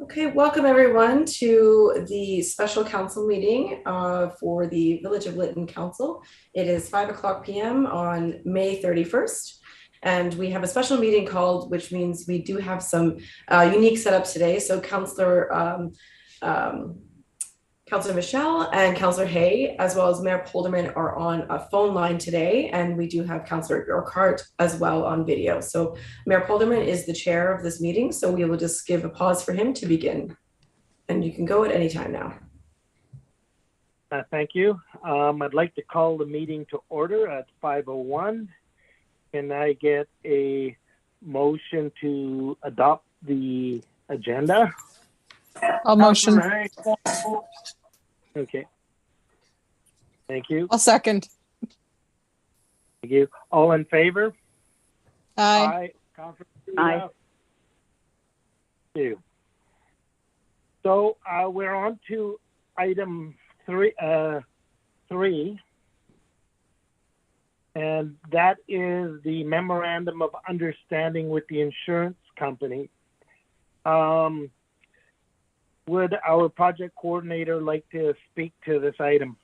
Okay, welcome everyone to the special council meeting for the Village of Lytton Council. It is 5 p.m. on May 31st, and we have a special meeting called, which means we do have some unique setups today. So Councillor Michelle and Councillor Hay, as well as Mayor Polderman, are on a phone line today, and we do have Councillor Urquhart as well on video. So Mayor Polderman is the chair of this meeting, so we will just give a pause for him to begin. And you can go at any time now. Thank you. I'd like to call the meeting to order at 5:01. Can I get a motion to adopt the agenda? I'll motion. Okay. Thank you. I'll second. Thank you. All in favor? Aye. Aye. Thank you. So we're on to item three, and that is the memorandum of understanding with the insurance company. Would our project coordinator like to speak to this item?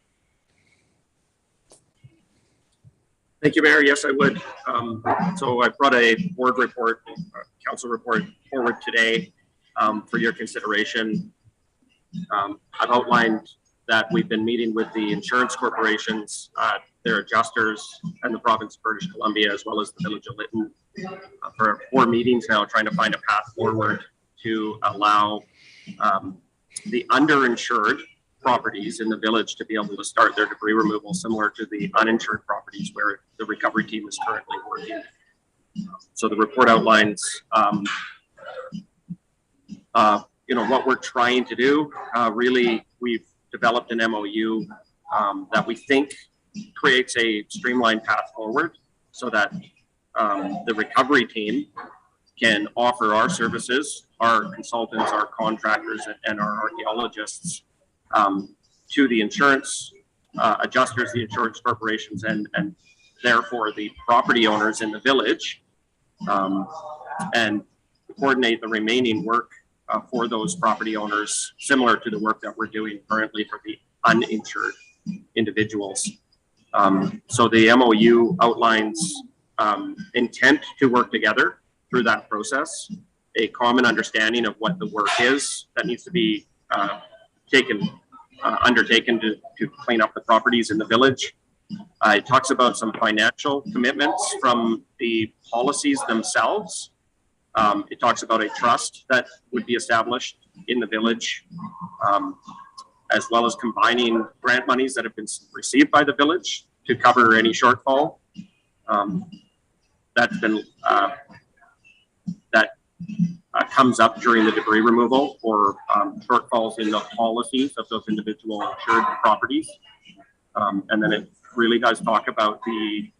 Thank you, Mayor. Yes, I would. So I brought a board report, council report forward today for your consideration. I've outlined that we've been meeting with the insurance corporations, their adjusters, and the province of British Columbia, as well as the Village of Lytton, for 4 meetings now, trying to find a path forward to allow the underinsured properties in the village to be able to start their debris removal, similar to the uninsured properties where the recovery team is currently working. So the report outlines, what we're trying to do. Really, we've developed an MOU that we think creates a streamlined path forward so that the recovery team can offer our services, our consultants, our contractors, and our archaeologists to the insurance adjusters, the insurance corporations, and therefore the property owners in the village, and coordinate the remaining work for those property owners, similar to the work that we're doing currently for the uninsured individuals. So the MOU outlines intent to work together through that process, a common understanding of what the work is that needs to be undertaken to clean up the properties in the village. It talks about some financial commitments from the policies themselves. It talks about a trust that would be established in the village, as well as combining grant monies that have been received by the village to cover any shortfall. That's been comes up during the debris removal or shortfalls in the policies of those individual insured properties. And then it really does talk about the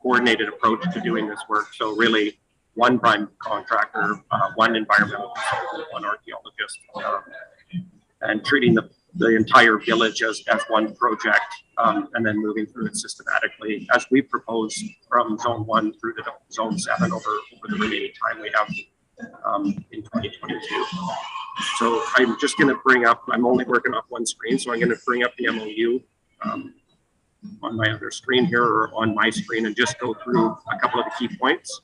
coordinated approach to doing this work. So really, one prime contractor, one environmental consultant, one archaeologist, and treating the entire village as one project, and then moving through it systematically as we propose from zone 1 through to zone 7 over the remaining time we have in 2022. So I'm just going to bring up, I'm only working off one screen, so I'm going to bring up the MOU on my other screen here, or on my screen, and just go through a couple of the key points.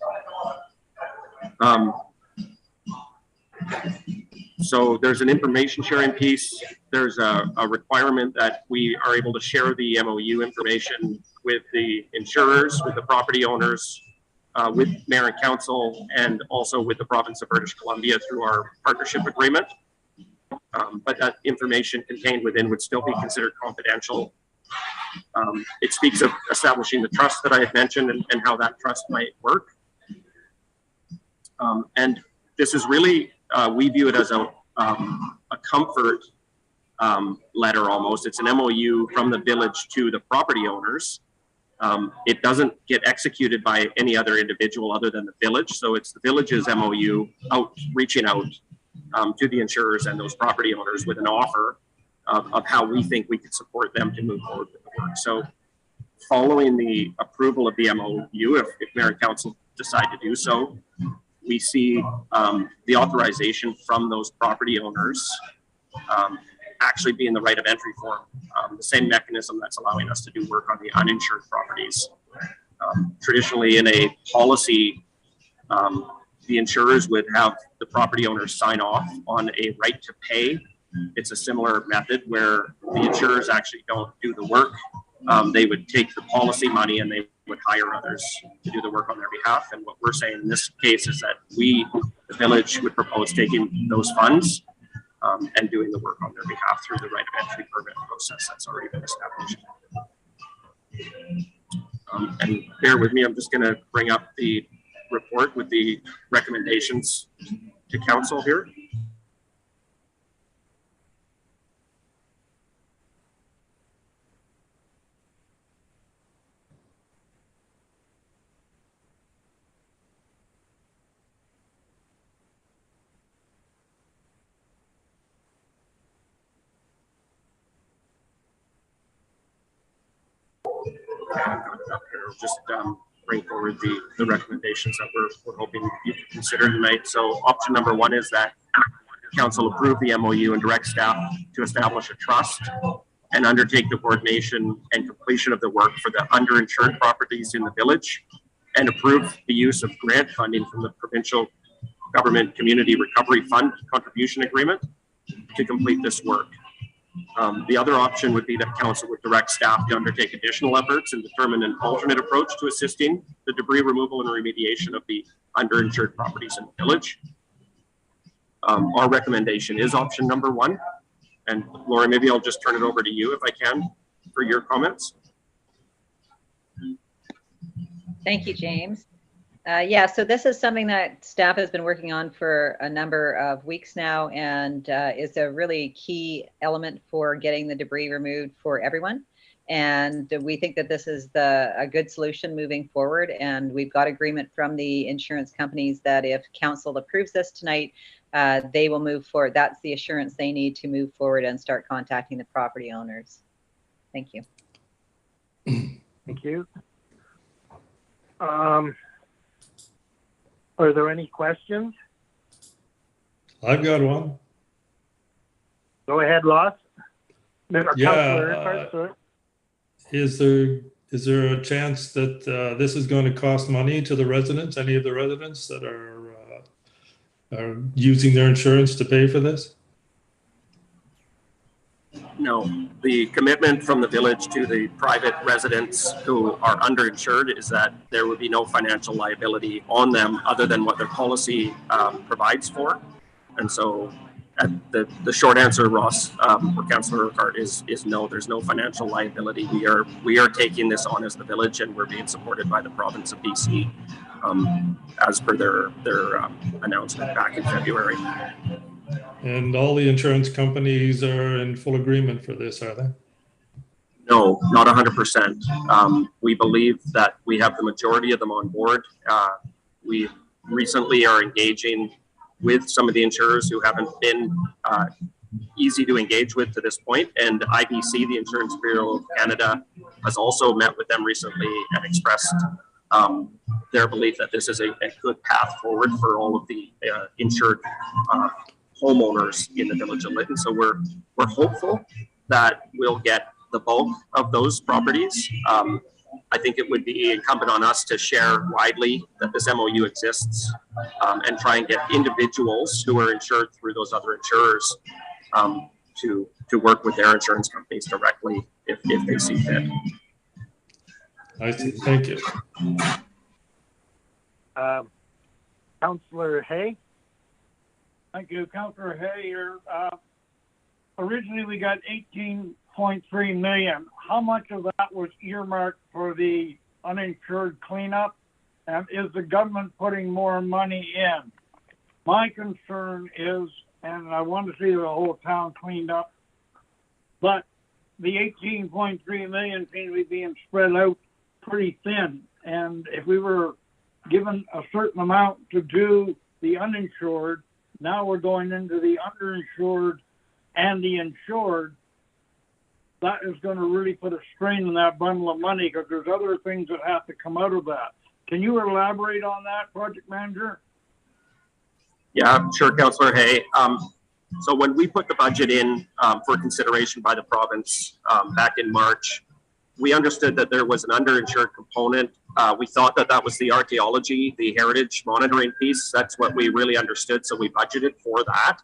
So there's an information sharing piece. There's a requirement that we are able to share the MOU information with the insurers, with the property owners, with mayor and council, and also with the province of British Columbia through our partnership agreement. But that information contained within would still be considered confidential. It speaks of establishing the trust that I had mentioned and how that trust might work. And this is really, we view it as a comfort letter almost. It's an MOU from the village to the property owners. It doesn't get executed by any other individual other than the village. So it's the village's MOU reaching out to the insurers and those property owners with an offer of how we think we could support them to move forward with the work. So following the approval of the MOU, if mayor and council decide to do so, we see the authorization from those property owners actually being the right of entry form, the same mechanism that's allowing us to do work on the uninsured properties. Traditionally, in a policy, the insurers would have the property owners sign off on a right to pay. It's a similar method where the insurers actually don't do the work. They would take the policy money and they would hire others to do the work on their behalf. And what we're saying in this case is that we, the village, would propose taking those funds and doing the work on their behalf through the right of entry permit process that's already been established. And bear with me, I'm just going to bring up the report with the recommendations to council here. Just bring forward the recommendations that we're hoping you can consider tonight. So option number one is that council approve the MOU and direct staff to establish a trust and undertake the coordination and completion of the work for the underinsured properties in the village, and approve the use of grant funding from the provincial government community recovery fund contribution agreement to complete this work. The other option would be that council would direct staff to undertake additional efforts and determine an alternate approach to assisting the debris removal and remediation of the underinsured properties in the village. Our recommendation is option number one. And Laura, maybe I'll just turn it over to you if I can for your comments. Thank you, James. Yeah, so this is something that staff has been working on for a number of weeks now, and is a really key element for getting the debris removed for everyone. And we think that this is a good solution moving forward. And we've got agreement from the insurance companies that if council approves this tonight, they will move forward. That's the assurance they need to move forward and start contacting the property owners. Thank you. Thank you. Are there any questions? I've got one. Go ahead, Ross. Yeah. Is there a chance that this is going to cost money to the residents, any of the residents that are using their insurance to pay for this? No, the commitment from the village to the private residents who are underinsured is that there would be no financial liability on them other than what their policy provides for. And so the short answer, Ross, for Councillor Urquhart is no, there's no financial liability. We are taking this on as the village, and we're being supported by the province of BC as per their announcement back in February. And all the insurance companies are in full agreement for this, are they? No, not 100%. We believe that we have the majority of them on board. We recently are engaging with some of the insurers who haven't been easy to engage with to this point. And IBC, the Insurance Bureau of Canada, has also met with them recently and expressed their belief that this is a good path forward for all of the insured homeowners in the village of Lytton. So we're hopeful that we'll get the bulk of those properties. I think it would be incumbent on us to share widely that this MOU exists and try and get individuals who are insured through those other insurers to work with their insurance companies directly if they see fit. I see. Thank you. Councillor Hay. Thank you, Councillor Hay here. Originally, we got 18.3 million. How much of that was earmarked for the uninsured cleanup? And is the government putting more money in? My concern is, and I want to see the whole town cleaned up, but the 18.3 million seems to be being spread out pretty thin. And if we were given a certain amount to do the uninsured, now we're going into the underinsured and the insured. That is going to really put a strain on that bundle of money because there's other things that have to come out of that. Can you elaborate on that, project manager? Yeah, sure, Councillor Hay. So when we put the budget in for consideration by the province back in March, we understood that there was an underinsured component. We thought that that was the archaeology, the heritage monitoring piece. That's what we really understood, so we budgeted for that.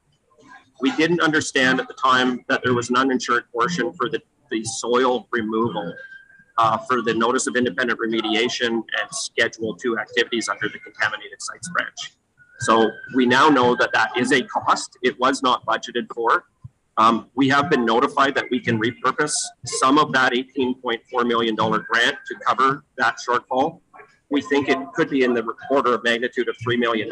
We didn't understand at the time that there was an uninsured portion for the soil removal for the Notice of Independent Remediation and Schedule 2 activities under the Contaminated Sites branch. So we now know that that is a cost. It was not budgeted for. We have been notified that we can repurpose some of that $18.4 million grant to cover that shortfall. We think it could be in the order of magnitude of $3 million.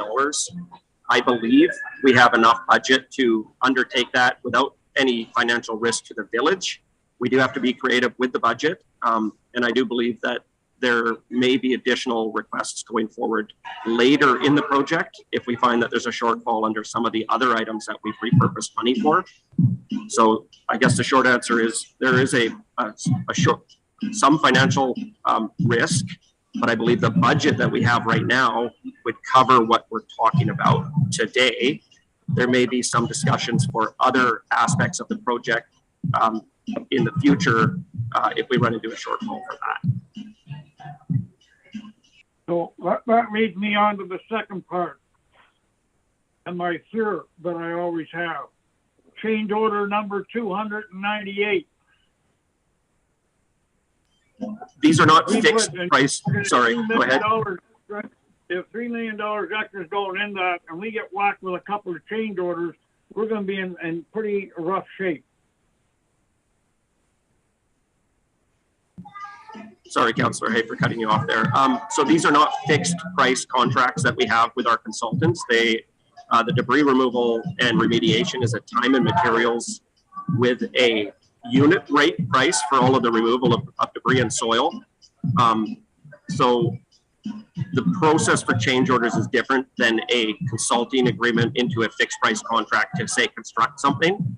I believe we have enough budget to undertake that without any financial risk to the village. We do have to be creative with the budget. And I do believe that there may be additional requests going forward later in the project if we find that there's a shortfall under some of the other items that we've repurposed money for. So I guess the short answer is there is some financial risk, but I believe the budget that we have right now would cover what we're talking about today. There may be some discussions for other aspects of the project in the future if we run into a shortfall for that. So that leads me on to the second part. And my fear that I always have. Change order number 298. These are not fixed price. Sorry, go ahead. If $3 million extra is going in that and we get whacked with a couple of change orders, we're going to be in pretty rough shape. Sorry, Councillor Hay, for cutting you off there. So these are not fixed price contracts that we have with our consultants. The debris removal and remediation is a time and materials with a unit rate price for all of the removal of debris and soil. So the process for change orders is different than a consulting agreement into a fixed price contract to, say, construct something.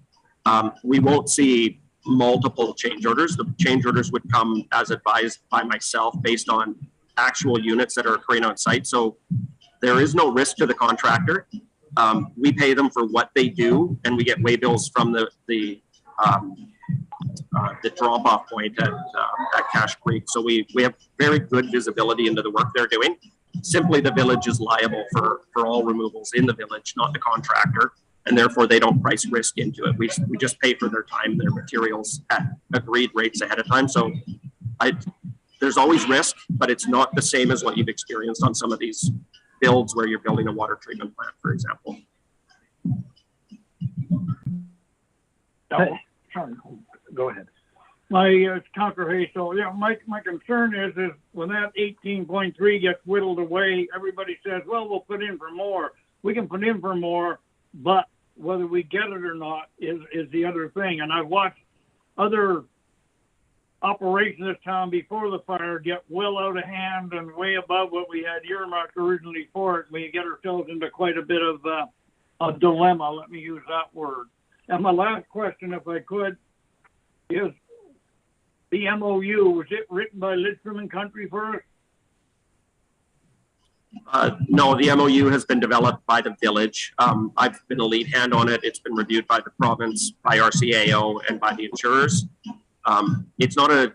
We won't see multiple change orders. The change orders would come as advised by myself based on actual units that are occurring on site. So there is no risk to the contractor. We pay them for what they do, and we get way bills from the drop-off point at Cache Creek. So we have very good visibility into the work they're doing. Simply, the village is liable for all removals in the village, not the contractor, and therefore they don't price risk into it. We just pay for their time, their materials at agreed rates ahead of time. So there's always risk, but it's not the same as what you've experienced on some of these builds where you're building a water treatment plant, for example. Go ahead. My Councillor Hayes, so yeah, my concern is when that 18.3 gets whittled away, everybody says, well, we'll put in for more. We can put in for more, but whether we get it or not is the other thing. And I've watched other operations this town before the fire get well out of hand and way above what we had earmarked originally for it. We get ourselves into quite a bit of a dilemma, let me use that word. And my last question, if I could, is the MOU, was it written by Lytton and Country first? No, the MOU has been developed by the village. I've been a lead hand on it. It's been reviewed by the province, by RCAO, and by the insurers. It's not a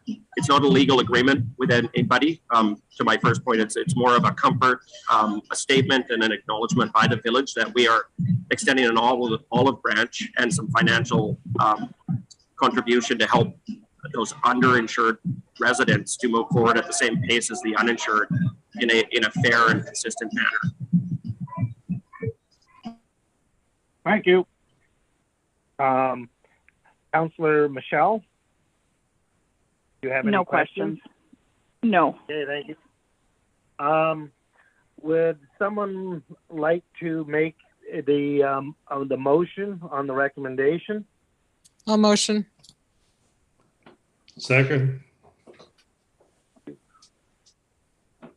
legal agreement with anybody. To my first point, it's more of a comfort, a statement, and an acknowledgement by the village that we are extending an olive branch and some financial contribution to help those underinsured residents to move forward at the same pace as the uninsured in a fair and consistent manner. Thank you. Councillor Michelle? Do you have any questions? No. Okay, thank you. Would someone like to make the motion on the recommendation? I'll motion. Second.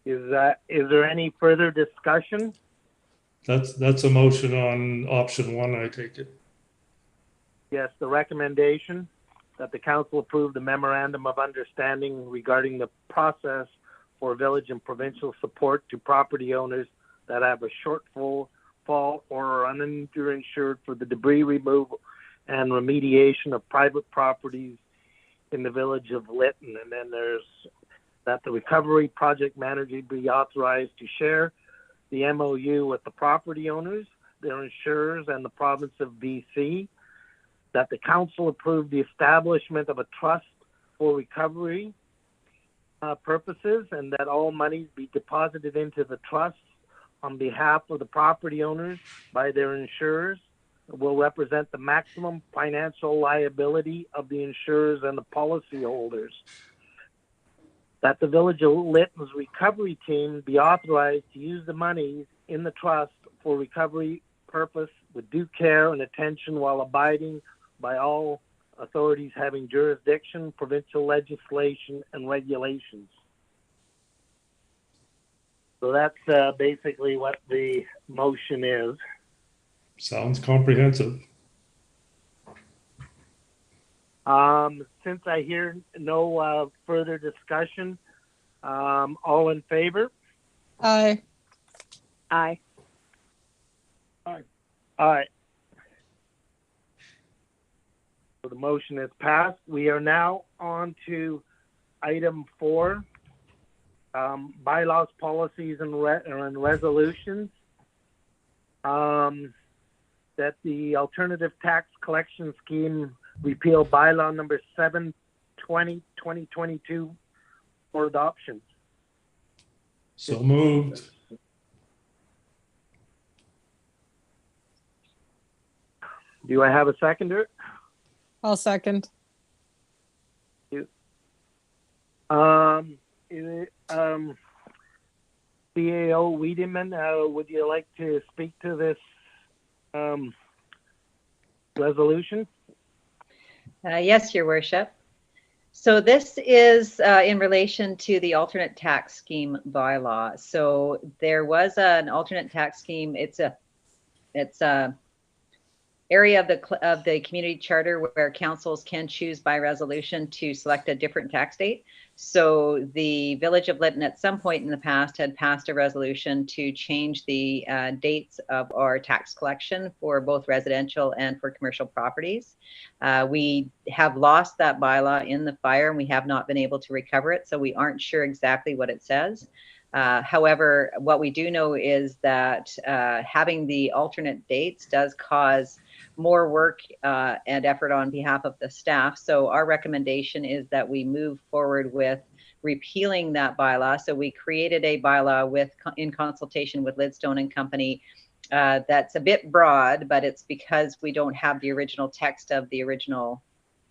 Is there any further discussion? That's a motion on option one, I take it. Yes, the recommendation that the council approve the memorandum of understanding regarding the process for village and provincial support to property owners that have a shortfall default or are underinsured for the debris removal and remediation of private properties in the village of Lytton. And then there's that the recovery project manager be authorized to share the MOU with the property owners, their insurers, and the province of BC. That the council approve the establishment of a trust for recovery purposes, and that all monies be deposited into the trust on behalf of the property owners by their insurers will represent the maximum financial liability of the insurers and the policy holders. That the village of Lytton's recovery team be authorized to use the monies in the trust for recovery purpose with due care and attention while abiding by all authorities having jurisdiction, provincial legislation, and regulations. So that's basically what the motion is. Sounds comprehensive. Since I hear no further discussion, all in favor? Aye. Aye. Aye. So the motion is passed. We are now on to item 4, bylaws, policies, and resolutions. That the alternative tax collection scheme repeal bylaw number 7/20/2022 for adoption. So moved. Do I have a seconder? I'll second. CAO Wiedemann, would you like to speak to this resolution? Yes, Your Worship. So this is in relation to the alternate tax scheme bylaw. So there was an alternate tax scheme. It's a area of the community charter where councils can choose by resolution to select a different tax date. So the village of Lytton at some point in the past had passed a resolution to change the dates of our tax collection for both residential and for commercial properties. We have lost that bylaw in the fire and we have not been able to recover it. So we aren't sure exactly what it says. However, what we do know is that having the alternate dates does cause more work and effort on behalf of the staff. So our recommendation is that we move forward with repealing that bylaw. So we created a bylaw in consultation with Lytton and Company that's a bit broad, but it's because we don't have the original text of the original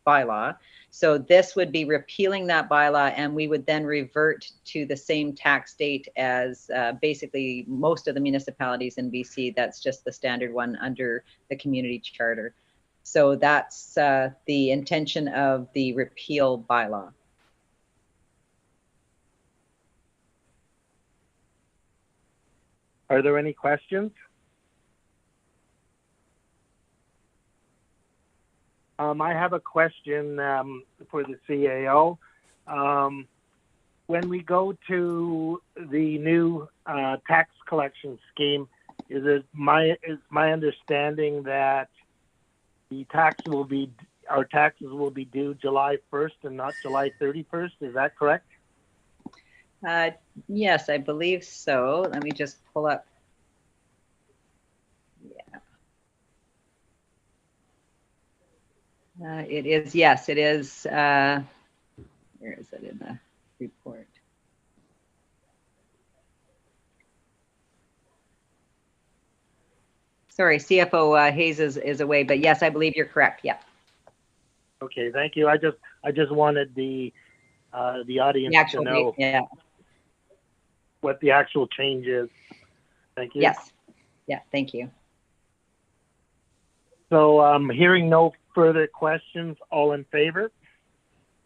bylaw. So this would be repealing that bylaw, and we would then revert to the same tax date as basically most of the municipalities in BC. That's just the standard one under the community charter. So that's the intention of the repeal bylaw. Are there any questions? I have a question for the CAO. When we go to the new tax collection scheme, is my understanding that our taxes will be due July 1st and not July 31st? Is that correct? Yes, I believe so. Let me just pull up. It is, yes, it is. Where is it in the report? Sorry, CFO Hayes is away, but yes, I believe you're correct. Yeah. Okay, thank you. I just wanted the audience to know what the actual change is. Thank you. Yes. Yeah, thank you. So hearing no further questions, all in favor?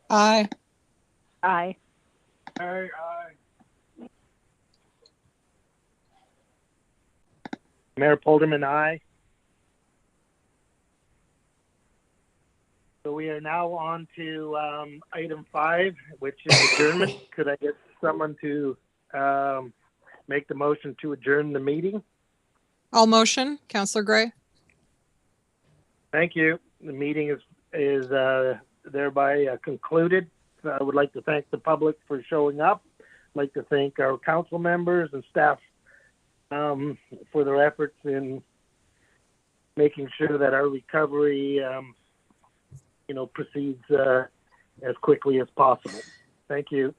Aye. Aye. Aye. Mayor Polderman, aye. So we are now on to item 5, which is adjournment. Could I get someone to make the motion to adjourn the meeting? I'll motion. Counselor Gray. Thank you. The meeting is thereby concluded. I would like to thank the public for showing up. I'd like to thank our council members and staff for their efforts in making sure that our recovery, proceeds as quickly as possible. Thank you.